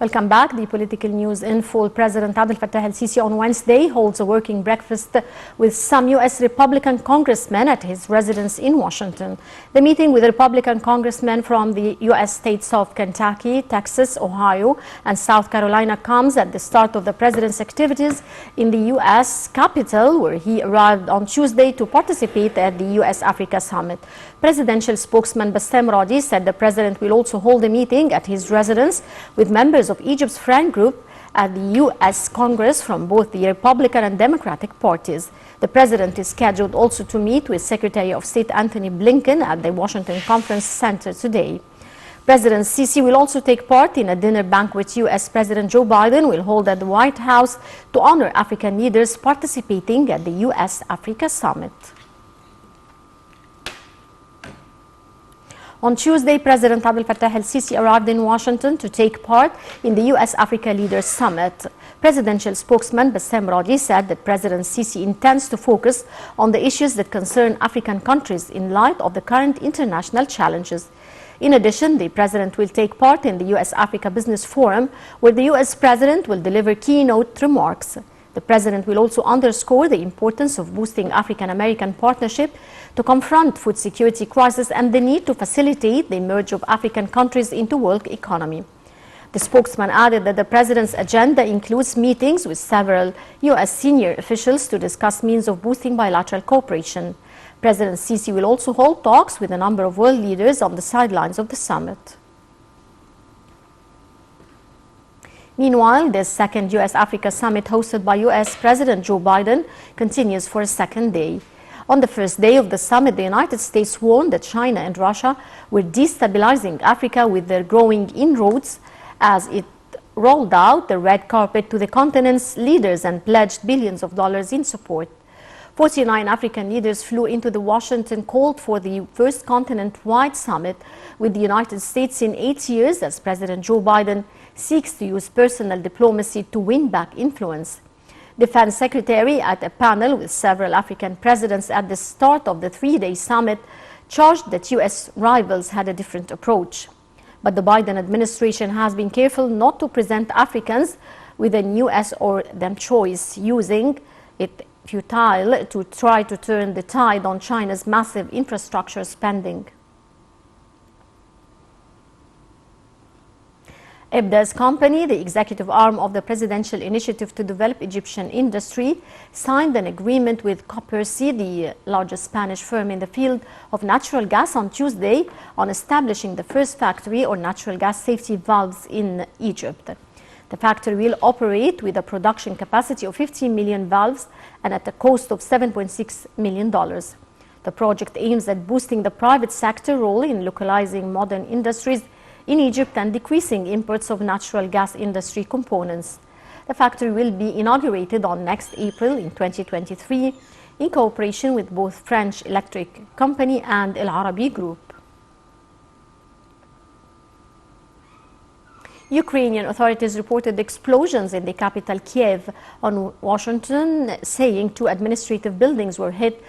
Welcome back. The political news in full. President Abdel Fattah el-Sisi on Wednesday holds a working breakfast with some U.S. Republican congressmen at his residence in Washington. The meeting with Republican congressmen from the U.S. states of Kentucky, Texas, Ohio, and South Carolina comes at the start of the president's activities in the U.S. Capitol, where he arrived on Tuesday to participate at the U.S.-Africa Summit. Presidential spokesman Bassem Radi said the president will also hold a meeting at his residence with members of Egypt's Friend Group at the U.S. Congress from both the Republican and Democratic parties. The president is scheduled also to meet with Secretary of State Antony Blinken at the Washington Conference Center today. President Sisi will also take part in a dinner banquet U.S. President Joe Biden will hold at the White House to honor African leaders participating at the U.S.-Africa Summit. On Tuesday, President Abdel Fattah el-Sisi arrived in Washington to take part in the U.S.-Africa Leaders Summit. Presidential spokesman Bassem Radi said that President Sisi intends to focus on the issues that concern African countries in light of the current international challenges. In addition, the president will take part in the U.S.-Africa Business Forum, where the U.S. president will deliver keynote remarks. The president will also underscore the importance of boosting African-American partnership to confront food security crisis and the need to facilitate the emergence of African countries into world economy. The spokesman added that the president's agenda includes meetings with several U.S. senior officials to discuss means of boosting bilateral cooperation. President Sisi will also hold talks with a number of world leaders on the sidelines of the summit. Meanwhile, the second U.S.-Africa Summit hosted by U.S. President Joe Biden continues for a second day. On the first day of the summit, the United States warned that China and Russia were destabilizing Africa with their growing inroads as it rolled out the red carpet to the continent's leaders and pledged billions of dollars in support. 49 African leaders flew into Washington, called for the first continent-wide summit with the United States in 8 years as President Joe Biden seeks to use personal diplomacy to win back influence. Defense Secretary, at a panel with several African presidents at the start of the three-day summit, charged that U.S. rivals had a different approach. But the Biden administration has been careful not to present Africans with a U.S. or them choice, using it futile to try to turn the tide on China's massive infrastructure spending. IBDA's company, the executive arm of the presidential initiative to develop Egyptian industry, signed an agreement with Copercy, the largest Spanish firm in the field of natural gas, on Tuesday on establishing the first factory or natural gas safety valves in Egypt. The factory will operate with a production capacity of 15 million valves and at a cost of $7.6 million. The project aims at boosting the private sector role in localizing modern industries in Egypt and decreasing imports of natural gas industry components. The factory will be inaugurated on next April in 2023 in cooperation with both French Electric Company and El Arabi Group. Ukrainian authorities reported explosions in the capital Kiev on Washington, saying 2 administrative buildings were hit